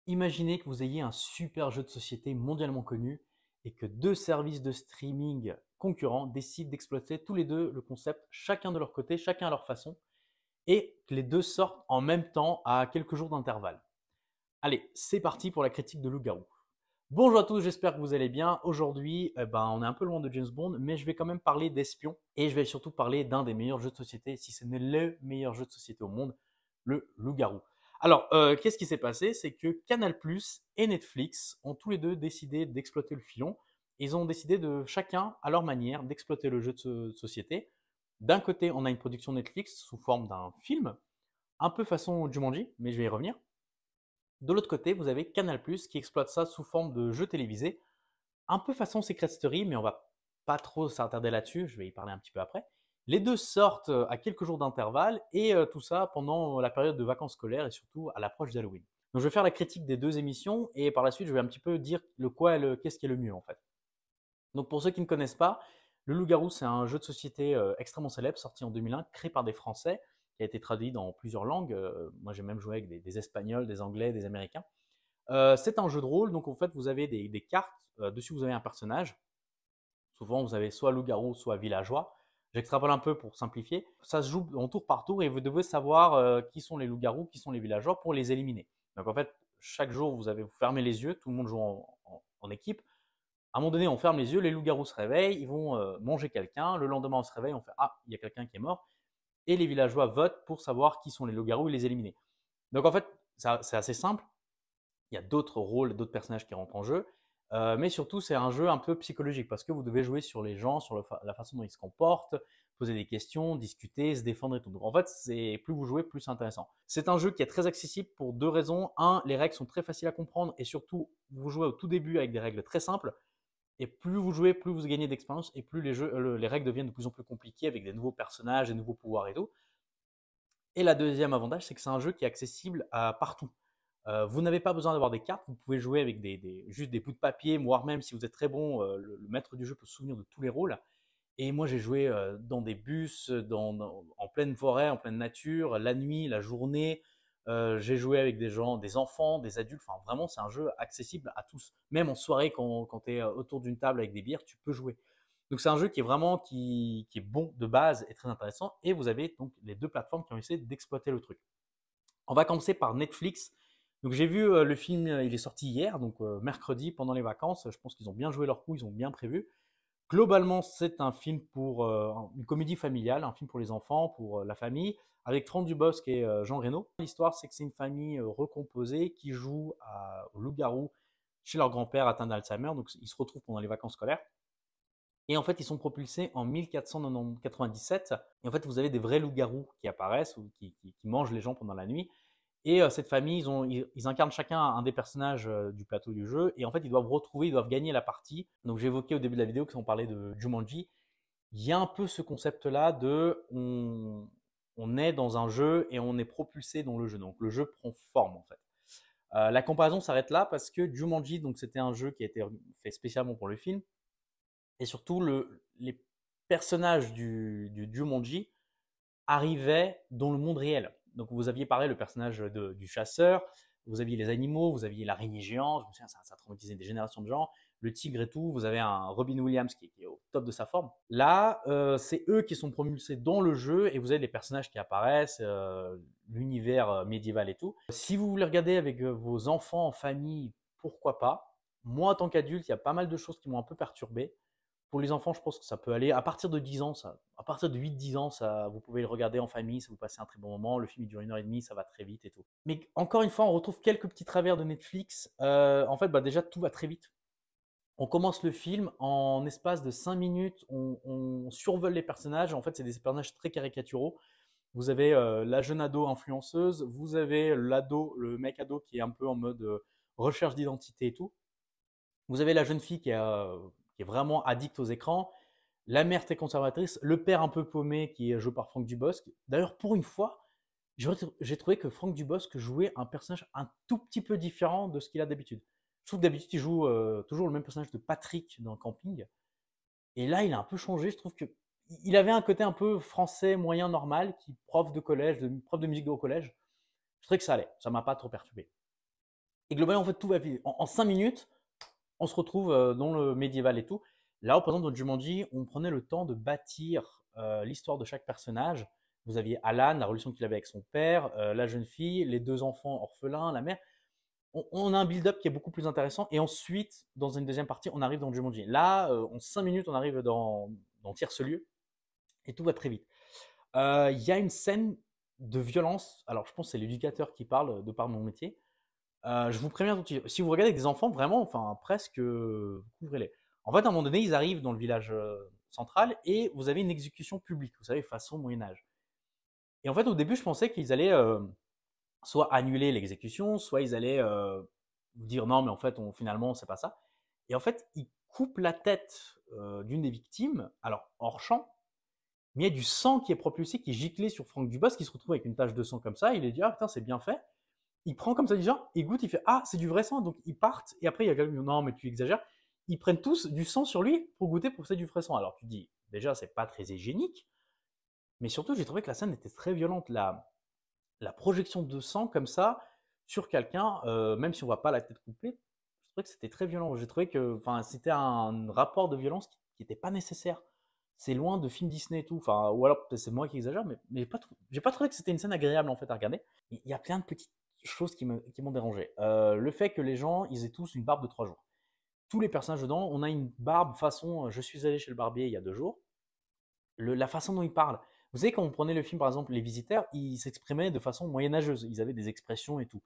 Imaginez que vous ayez un super jeu de société mondialement connu et que deux services de streaming concurrents décident d'exploiter tous les deux le concept, chacun de leur côté, chacun à leur façon, et que les deux sortent en même temps à quelques jours d'intervalle. Allez, c'est parti pour la critique de Loup-Garou. Bonjour à tous, j'espère que vous allez bien. Aujourd'hui, on est un peu loin de James Bond, mais je vais quand même parler d'espions et je vais surtout parler d'un des meilleurs jeux de société, si ce n'est le meilleur jeu de société au monde, le Loup-Garou. Alors, qu'est-ce qui s'est passé? C'est que Canal+ et Netflix ont tous les deux décidé d'exploiter le filon. Ils ont décidé de chacun, à leur manière, d'exploiter le jeu de société. D'un côté, on a une production Netflix sous forme d'un film, un peu façon Jumanji, mais je vais y revenir. De l'autre côté, vous avez Canal+ qui exploite ça sous forme de jeu télévisé, un peu façon Secret Story, mais on va pas trop s'attarder là-dessus, je vais y parler un petit peu après. Les deux sortent à quelques jours d'intervalle et tout ça pendant la période de vacances scolaires et surtout à l'approche d'Halloween. Donc je vais faire la critique des deux émissions et par la suite je vais un petit peu dire qu'est-ce qui est le mieux en fait. Donc pour ceux qui ne connaissent pas, le Loup-Garou c'est un jeu de société extrêmement célèbre sorti en 2001, créé par des Français, qui a été traduit dans plusieurs langues. Moi j'ai même joué avec des Espagnols, des Anglais, des Américains. C'est un jeu de rôle, donc en fait vous avez des cartes, dessus vous avez un personnage. Souvent vous avez soit loup-garou, soit villageois. J'extrapole un peu pour simplifier. Ça se joue en tour par tour et vous devez savoir qui sont les loups-garous, qui sont les villageois pour les éliminer. Donc en fait, chaque jour vous fermez les yeux, tout le monde joue en équipe. À un moment donné, on ferme les yeux, les loups-garous se réveillent, ils vont manger quelqu'un. Le lendemain, on se réveille, on fait ah, il y a quelqu'un qui est mort. Et les villageois votent pour savoir qui sont les loups-garous et les éliminer. Donc en fait, c'est assez simple. Il y a d'autres rôles, d'autres personnages qui rentrent en jeu. Mais surtout, c'est un jeu un peu psychologique parce que vous devez jouer sur les gens, sur la façon dont ils se comportent, poser des questions, discuter, se défendre et tout. Donc en fait, plus vous jouez, plus c'est intéressant. C'est un jeu qui est très accessible pour deux raisons. Un, les règles sont très faciles à comprendre et surtout, vous jouez au tout début avec des règles très simples. Et plus vous jouez, plus vous gagnez d'expérience et plus les règles deviennent de plus en plus compliquées avec des nouveaux personnages, des nouveaux pouvoirs et tout. Et la deuxième avantage, c'est que c'est un jeu qui est accessible à partout. Vous n'avez pas besoin d'avoir des cartes, vous pouvez jouer avec juste des bouts de papier, voire même si vous êtes très bon, le maître du jeu peut se souvenir de tous les rôles. Et moi, j'ai joué dans des bus, en pleine forêt, en pleine nature, la nuit, la journée. J'ai joué avec des gens, des enfants, des adultes. Enfin, vraiment, c'est un jeu accessible à tous. Même en soirée, quand tu es autour d'une table avec des bières, tu peux jouer. Donc, c'est un jeu qui est vraiment qui est bon de base et très intéressant. Et vous avez donc les deux plateformes qui ont essayé d'exploiter le truc. On va commencer par Netflix. Donc j'ai vu le film, il est sorti hier, donc mercredi pendant les vacances. Je pense qu'ils ont bien joué leur coup, ils ont bien prévu. Globalement, c'est un film pour une comédie familiale, un film pour les enfants, pour la famille, avec Franck Dubosc et Jean Reno. L'histoire, c'est que c'est une famille recomposée qui joue au loup-garou chez leur grand-père atteint d'Alzheimer. Donc ils se retrouvent pendant les vacances scolaires. Et en fait, ils sont propulsés en 1497. Et en fait, vous avez des vrais loups-garous qui apparaissent ou qui mangent les gens pendant la nuit. Et cette famille, ils incarnent chacun un des personnages du plateau du jeu. Et en fait, ils doivent retrouver, ils doivent gagner la partie. Donc, j'ai évoqué au début de la vidéo, qu'on parlait de Jumanji. Il y a un peu ce concept-là de on est dans un jeu et on est propulsé dans le jeu. Donc, le jeu prend forme, en fait. La comparaison s'arrête là parce que Jumanji, donc c'était un jeu qui a été fait spécialement pour le film. Et surtout, les personnages du Jumanji arrivaient dans le monde réel. Donc vous aviez pareil le personnage du chasseur, vous aviez les animaux, vous aviez l'araignée géante, je me souviens, ça a traumatisé des générations de gens, le tigre et tout, vous avez un Robin Williams qui est au top de sa forme. Là, c'est eux qui sont propulsés dans le jeu et vous avez les personnages qui apparaissent, l'univers médiéval et tout. Si vous voulez regarder avec vos enfants en famille, pourquoi pas. Moi, en tant qu'adulte, il y a pas mal de choses qui m'ont un peu perturbé. Pour les enfants, je pense que ça peut aller à partir de 10 ans, à partir de 8-10 ans, vous pouvez le regarder en famille, ça vous passez un très bon moment. Le film il dure 1 heure et demie, ça va très vite et tout. Mais encore une fois, on retrouve quelques petits travers de Netflix. En fait, déjà, tout va très vite. On commence le film en espace de 5 minutes, on survole les personnages. En fait, c'est des personnages très caricaturaux. Vous avez la jeune ado influenceuse, vous avez l'ado, le mec ado qui est un peu en mode recherche d'identité et tout. Vous avez la jeune fille qui est vraiment addict aux écrans, la mère très conservatrice, le père un peu paumé qui est joué par Franck Dubosc. D'ailleurs, pour une fois, j'ai trouvé que Franck Dubosc jouait un personnage un tout petit peu différent de ce qu'il a d'habitude. Je trouve que d'habitude, il joue toujours le même personnage de Patrick dans Camping. Et là, il a un peu changé. Je trouve que il avait un côté un peu français moyen normal, prof de collège, prof de musique au collège. Je trouvais que ça allait. Ça m'a pas trop perturbé. Et globalement, en fait, tout va vite. En 5 minutes, on se retrouve dans le médiéval et tout. Là, par exemple, dans Jumanji, on prenait le temps de bâtir l'histoire de chaque personnage. Vous aviez Alan, la relation qu'il avait avec son père, la jeune fille, les 2 enfants orphelins, la mère. On a un build-up qui est beaucoup plus intéressant. Et ensuite, dans une deuxième partie, on arrive dans Jumanji. Là, en 5 minutes, on arrive dans Tierce-lieu et tout va très vite. Il y a une scène de violence. Alors, je pense que c'est l'éducateur qui parle de par mon métier. Je vous préviens tout de suite, si vous regardez avec des enfants, vraiment, enfin, presque, couvrez-les. En fait, à un moment donné, ils arrivent dans le village central et vous avez une exécution publique, vous savez, façon Moyen-Âge. Et en fait, au début, je pensais qu'ils allaient soit annuler l'exécution, soit ils allaient vous dire non, mais en fait, finalement, c'est pas ça. Et en fait, ils coupent la tête d'une des victimes, alors hors champ, mais il y a du sang qui est propulsé, qui est giclé sur Franck Dubosc, qui se retrouve avec une tache de sang comme ça. Il est dit ah putain, c'est bien fait. Il prend comme ça du sang, il goûte, il fait ah, c'est du vrai sang. Donc ils partent, et après il y a quelqu'un qui dit non, mais tu exagères. Ils prennent tous du sang sur lui pour goûter pour que c'est du vrai sang. Alors tu dis, déjà, c'est pas très hygiénique, mais surtout, j'ai trouvé que la scène était très violente. La projection de sang comme ça sur quelqu'un, même si on voit pas la tête coupée, je trouvais que c'était très violent. J'ai trouvé que c'était un rapport de violence qui n'était pas nécessaire. C'est loin de films Disney et tout. Enfin, ou alors peut-être c'est moi qui exagère, mais j'ai pas trouvé que c'était une scène agréable en fait à regarder. Il y a plein de petites choses qui m'ont dérangé. Le fait que les gens, ils aient tous une barbe de 3 jours. Tous les personnages dedans, on a une barbe façon je suis allé chez le barbier il y a 2 jours. La façon dont ils parlent. Vous savez, quand on prenait le film, par exemple, Les Visiteurs, ils s'exprimaient de façon moyenâgeuse. Ils avaient des expressions et tout.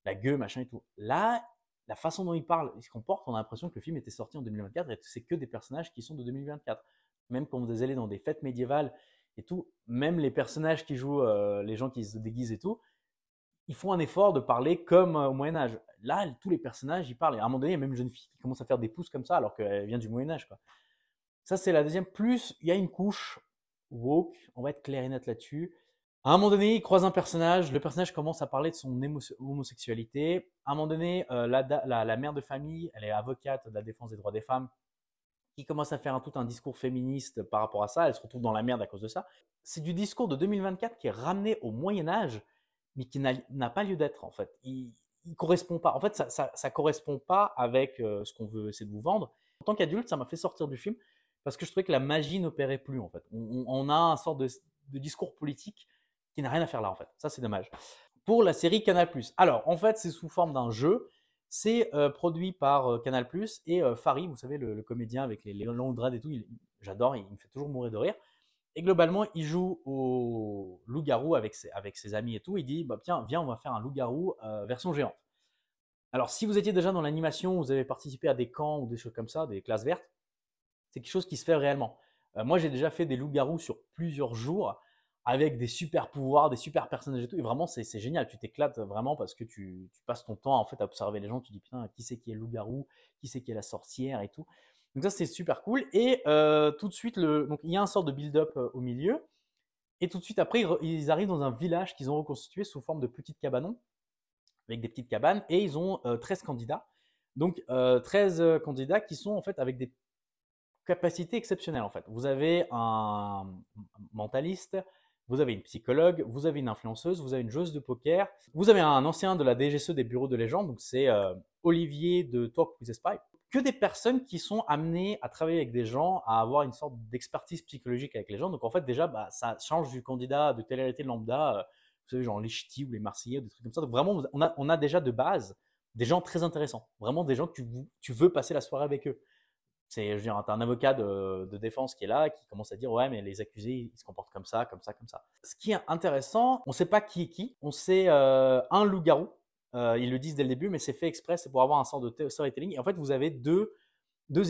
La gueule, machin et tout. Là, la façon dont ils parlent, ils se comportent, on a l'impression que le film était sorti en 2024 et que c'est que des personnages qui sont de 2024. Même quand vous allez dans des fêtes médiévales et tout, même les personnages qui jouent, les gens qui se déguisent et tout, ils font un effort de parler comme au Moyen-Âge. Là, tous les personnages, ils parlent. Et à un moment donné, il y a même une jeune fille qui commence à faire des pouces comme ça alors qu'elle vient du Moyen-Âge, quoi. Ça, c'est la deuxième. Plus, il y a une couche woke, on va être clair et net là-dessus. À un moment donné, il croise un personnage, le personnage commence à parler de son homosexualité. À un moment donné, la mère de famille, elle est avocate de la défense des droits des femmes, qui commence à faire tout un discours féministe par rapport à ça. Elle se retrouve dans la merde à cause de ça. C'est du discours de 2024 qui est ramené au Moyen-Âge, mais qui n'a pas lieu d'être en fait. Il correspond pas. En fait, ça correspond pas avec ce qu'on veut essayer de vous vendre. En tant qu'adulte, ça m'a fait sortir du film parce que je trouvais que la magie n'opérait plus en fait. On a un sort de discours politique qui n'a rien à faire là en fait. Ça, c'est dommage. Pour la série Canal+. Alors, en fait, c'est sous forme d'un jeu. C'est produit par Canal+, et Farid, vous savez, le comédien avec les longs dreads et tout, j'adore, il me fait toujours mourir de rire. Et globalement, il joue au loup-garou avec ses amis et tout. Il dit, bah, tiens, viens, on va faire un loup-garou version géante. Alors, si vous étiez déjà dans l'animation, vous avez participé à des camps ou des choses comme ça, des classes vertes, c'est quelque chose qui se fait réellement. Moi, j'ai déjà fait des loups-garous sur plusieurs jours avec des super pouvoirs, des super personnages et tout. Et vraiment, c'est génial. Tu t'éclates vraiment parce que tu passes ton temps en fait à observer les gens. Tu dis putain, qui c'est qui est loup-garou, qui c'est qui est la sorcière et tout. Donc ça, c'est super cool. Et tout de suite, donc il y a un sort de build-up au milieu. Et tout de suite après, ils arrivent dans un village qu'ils ont reconstitué sous forme de petites cabanons, avec des petites cabanes. Et ils ont 13 candidats. Donc 13 candidats qui sont en fait avec des capacités exceptionnelles en fait. Vous avez un mentaliste, vous avez une psychologue, vous avez une influenceuse, vous avez une joueuse de poker, vous avez un ancien de la DGSE des bureaux de légende, donc c'est Olivier de Talk with a Spy. Que des personnes qui sont amenées à travailler avec des gens, à avoir une sorte d'expertise psychologique avec les gens. Donc en fait déjà, ça change du candidat de télé-réalité lambda, vous savez, genre les ch'tis ou les Marseillais, ou des trucs comme ça. Donc vraiment, on a déjà de base des gens très intéressants. Vraiment des gens que tu veux passer la soirée avec eux. C'est, je veux dire, t'as un avocat de défense qui est là, qui commence à dire ouais, mais les accusés, ils se comportent comme ça, comme ça, comme ça. Ce qui est intéressant, on ne sait pas qui est qui. On sait un loup-garou. Ils le disent dès le début, mais c'est fait exprès, c'est pour avoir un sort de storytelling. Et en fait, vous avez deux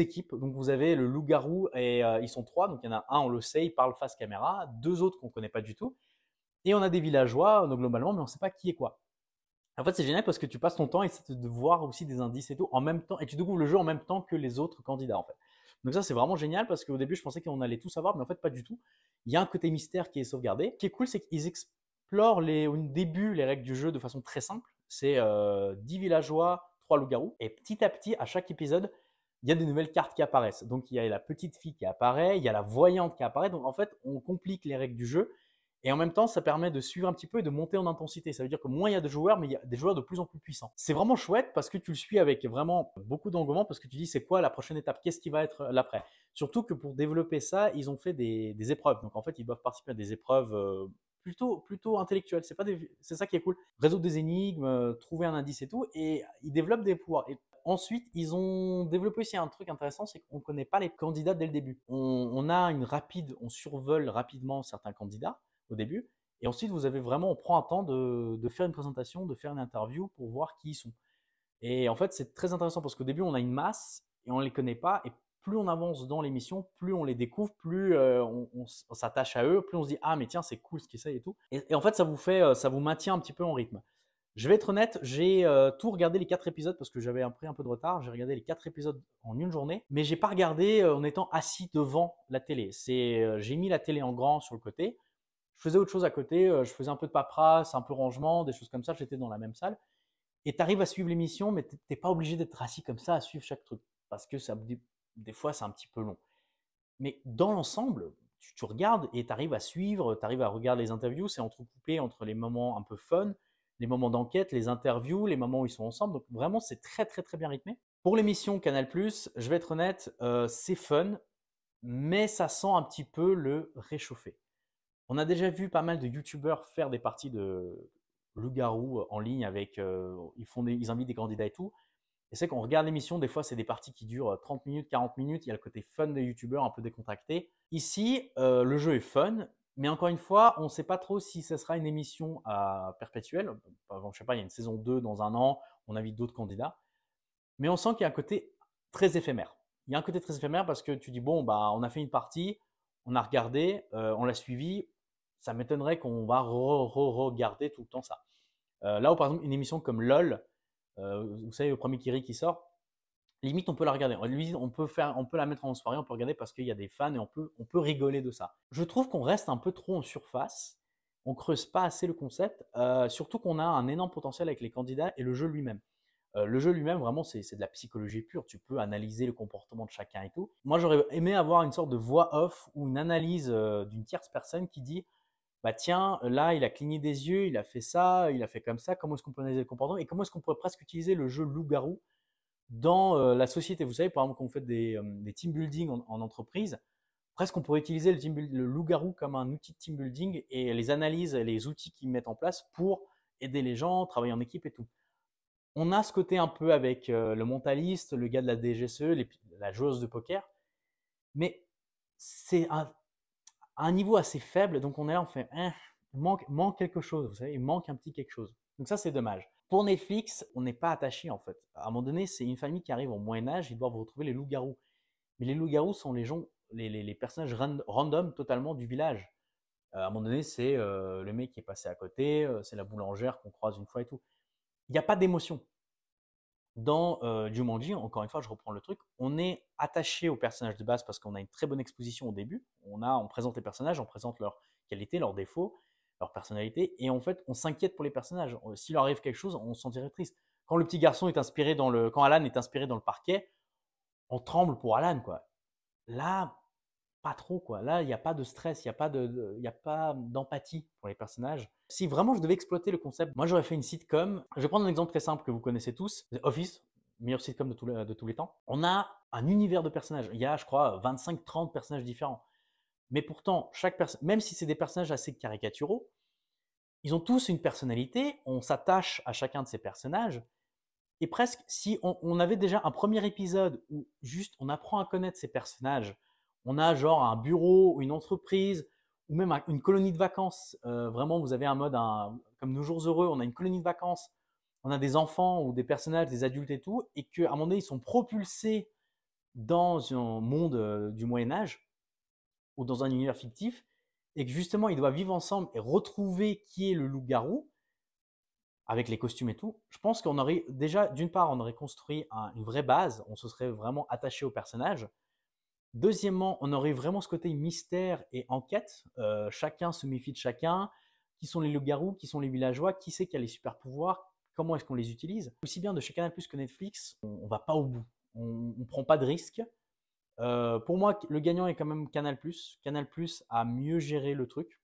équipes. Donc vous avez le loup-garou et ils sont 3. Donc il y en a un, on le sait, il parle face caméra. 2 autres qu'on ne connaît pas du tout. Et on a des villageois, donc globalement, mais on ne sait pas qui est quoi. En fait, c'est génial parce que tu passes ton temps à essayer de voir aussi des indices et tout en même temps, et tu découvres le jeu en même temps que les autres candidats en fait. Donc ça, c'est vraiment génial parce qu'au début, je pensais qu'on allait tout savoir, mais en fait, pas du tout. Il y a un côté mystère qui est sauvegardé. Ce qui est cool, c'est qu'ils explorent au début les règles du jeu de façon très simple. C'est 10 villageois, 3 loups-garous, et petit à petit, à chaque épisode, il y a des nouvelles cartes qui apparaissent. Donc il y a la petite fille qui apparaît, il y a la voyante qui apparaît. Donc en fait, on complique les règles du jeu. Et en même temps, ça permet de suivre un petit peu et de monter en intensité. Ça veut dire que moins il y a de joueurs, mais il y a des joueurs de plus en plus puissants. C'est vraiment chouette parce que tu le suis avec vraiment beaucoup d'engouement parce que tu dis c'est quoi la prochaine étape, qu'est-ce qui va être l'après. Surtout que pour développer ça, ils ont fait des épreuves. Donc en fait, ils doivent participer à des épreuves plutôt intellectuelles. C'est ça qui est cool. Résoudre des énigmes, trouver un indice et tout. Et ils développent des pouvoirs. Et ensuite, ils ont développé aussi un truc intéressant, c'est qu'on ne connaît pas les candidats dès le début. On survole rapidement certains candidats au début. Et ensuite, on prend un temps de faire une présentation, de faire une interview pour voir qui ils sont. Et en fait, c'est très intéressant parce qu'au début, on a une masse et on ne les connaît pas. Et plus on avance dans l'émission, plus on les découvre, plus on s'attache à eux, plus on se dit ah mais tiens c'est cool ce qu'ils essayent et tout. Et en fait, ça vous maintient un petit peu en rythme. Je vais être honnête, j'ai tout regardé les 4 épisodes parce que j'avais pris un peu de retard. J'ai regardé les 4 épisodes en une journée, mais j'ai pas regardé en étant assis devant la télé. J'ai mis la télé en grand sur le côté. Je faisais autre chose à côté. Je faisais un peu de paperasse, un peu rangement, des choses comme ça. J'étais dans la même salle. Et tu arrives à suivre l'émission, mais tu n'es pas obligé d'être assis comme ça à suivre chaque truc parce que des fois c'est un petit peu long. Mais dans l'ensemble, tu regardes et tu arrives à suivre, tu arrives à regarder les interviews. C'est entrecoupé entre les moments un peu fun, les moments d'enquête, les interviews, les moments où ils sont ensemble. Donc vraiment, c'est très très très bien rythmé. Pour l'émission Canal+, je vais être honnête, c'est fun, mais ça sent un petit peu le réchauffé. On a déjà vu pas mal de youtubeurs faire des parties de loup-garou en ligne avec, ils invitent des candidats et tout. Et c'est qu'on regarde l'émission, des fois c'est des parties qui durent 30 minutes, 40 minutes, il y a le côté fun des youtubeurs un peu décontracté. Ici, le jeu est fun, mais encore une fois, on ne sait pas trop si ce sera une émission à perpétuelle. Par exemple, je sais pas, il y a une saison 2 dans un an, on invite d'autres candidats. Mais on sent qu'il y a un côté très éphémère. Il y a un côté très éphémère parce que tu dis, bon, bah, on a fait une partie, on a regardé, on l'a suivi, ça m'étonnerait qu'on va regarder tout le temps ça. Là où par exemple une émission comme LOL, vous savez, le premier Kiri qui sort, limite on peut la regarder. On peut la mettre en soirée, on peut regarder parce qu'il y a des fans et on peut rigoler de ça. Je trouve qu'on reste un peu trop en surface, on creuse pas assez le concept, surtout qu'on a un énorme potentiel avec les candidats et le jeu lui-même. Le jeu lui-même, vraiment, c'est de la psychologie pure. Tu peux analyser le comportement de chacun et tout. Moi, j'aurais aimé avoir une sorte de voix off ou une analyse d'une tierce personne qui dit bah tiens, là, il a cligné des yeux, il a fait ça, il a fait comme ça, comment est-ce qu'on peut analyser le comportement et comment est-ce qu'on pourrait presque utiliser le jeu loup-garou dans la société. Vous savez, par exemple, quand on fait des team building en entreprise, presque on pourrait utiliser le loup-garou comme un outil de team building et les analyses et les outils qu'ils mettent en place pour aider les gens, travailler en équipe et tout. On a ce côté un peu avec le mentaliste, le gars de la DGSE, la joueuse de poker, mais c'est un niveau assez faible, donc on est là, on fait, il manque quelque chose, vous savez, il manque un petit quelque chose. Donc ça, c'est dommage. Pour Netflix, on n'est pas attaché en fait. À un moment donné, c'est une famille qui arrive au Moyen-Âge, ils doivent retrouver les loups-garous. Mais les loups-garous sont les gens, les personnages random totalement du village. À un moment donné, c'est le mec qui est passé à côté, c'est la boulangère qu'on croise une fois et tout. Il n'y a pas d'émotion. Dans Jumanji, encore une fois, je reprends le truc, on est attaché aux personnages de base parce qu'on a une très bonne exposition au début. On présente les personnages, on présente leurs qualités, leurs défauts, leur personnalité, et en fait, on s'inquiète pour les personnages. S'il leur arrive quelque chose, on se sentirait triste. Quand le petit garçon est inspiré quand Alan est inspiré dans le parquet, on tremble pour Alan, quoi. Là, pas trop, quoi. Là, il n'y a pas de stress, il y a pas d'empathie pour les personnages. Si vraiment je devais exploiter le concept, moi j'aurais fait une sitcom. Je vais prendre un exemple très simple que vous connaissez tous, The Office, meilleur sitcom de tous les temps. On a un univers de personnages. Il y a, je crois, 25-30 personnages différents. Mais pourtant, chaque personne, même si c'est des personnages assez caricaturaux, ils ont tous une personnalité. On s'attache à chacun de ces personnages. Et presque, si on avait déjà un premier épisode où juste on apprend à connaître ces personnages, on a genre un bureau ou une entreprise ou même une colonie de vacances. Vraiment, vous avez un mode comme Nos Jours Heureux, on a une colonie de vacances, on a des enfants ou des personnages, des adultes et tout, et qu'à un moment donné, ils sont propulsés dans un monde du Moyen Âge ou dans un univers fictif, et que justement, ils doivent vivre ensemble et retrouver qui est le loup-garou avec les costumes et tout, je pense qu'on aurait déjà, d'une part, on aurait construit une vraie base, on se serait vraiment attaché au personnage. Deuxièmement, on aurait vraiment ce côté mystère et enquête. Chacun se méfie de chacun. Qui sont les loups-garous, qui sont les villageois, qui sait qui a les super pouvoirs, comment est-ce qu'on les utilise. Aussi bien de chez Canal+ que Netflix, on va pas au bout. On ne prend pas de risques. Pour moi, le gagnant est quand même Canal+. Canal+ a mieux géré le truc.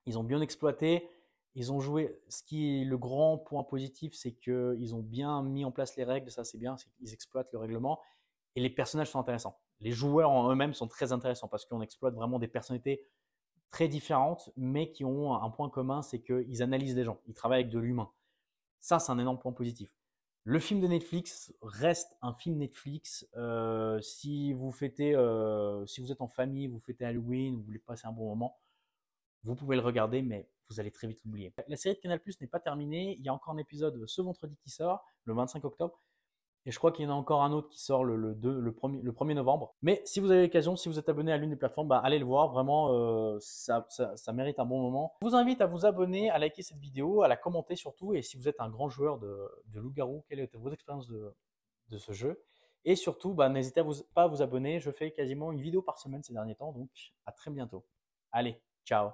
Ils ont bien exploité. Ils ont joué. Ce qui est le grand point positif, c'est qu'ils ont bien mis en place les règles. Ça, c'est bien. C'est qu'ils exploitent le règlement. Et les personnages sont intéressants. Les joueurs en eux-mêmes sont très intéressants parce qu'on exploite vraiment des personnalités très différentes, mais qui ont un point commun, c'est qu'ils analysent les gens. Ils travaillent avec de l'humain. Ça, c'est un énorme point positif. Le film de Netflix reste un film Netflix. Si vous fêtez, si vous êtes en famille, vous fêtez Halloween, vous voulez passer un bon moment, vous pouvez le regarder, mais vous allez très vite l'oublier. La série de Canal+ n'est pas terminée. Il y a encore un épisode ce vendredi qui sort, le 25 octobre. Et je crois qu'il y en a encore un autre qui sort le 1er novembre. Mais si vous avez l'occasion, si vous êtes abonné à l'une des plateformes, bah, allez le voir. Vraiment, ça mérite un bon moment. Je vous invite à vous abonner, à liker cette vidéo, à la commenter surtout. Et si vous êtes un grand joueur de loup-garou, quelle est votre expérience de ce jeu? Et surtout, bah, n'hésitez pas à vous abonner. Je fais quasiment une vidéo par semaine ces derniers temps. Donc, à très bientôt. Allez, ciao!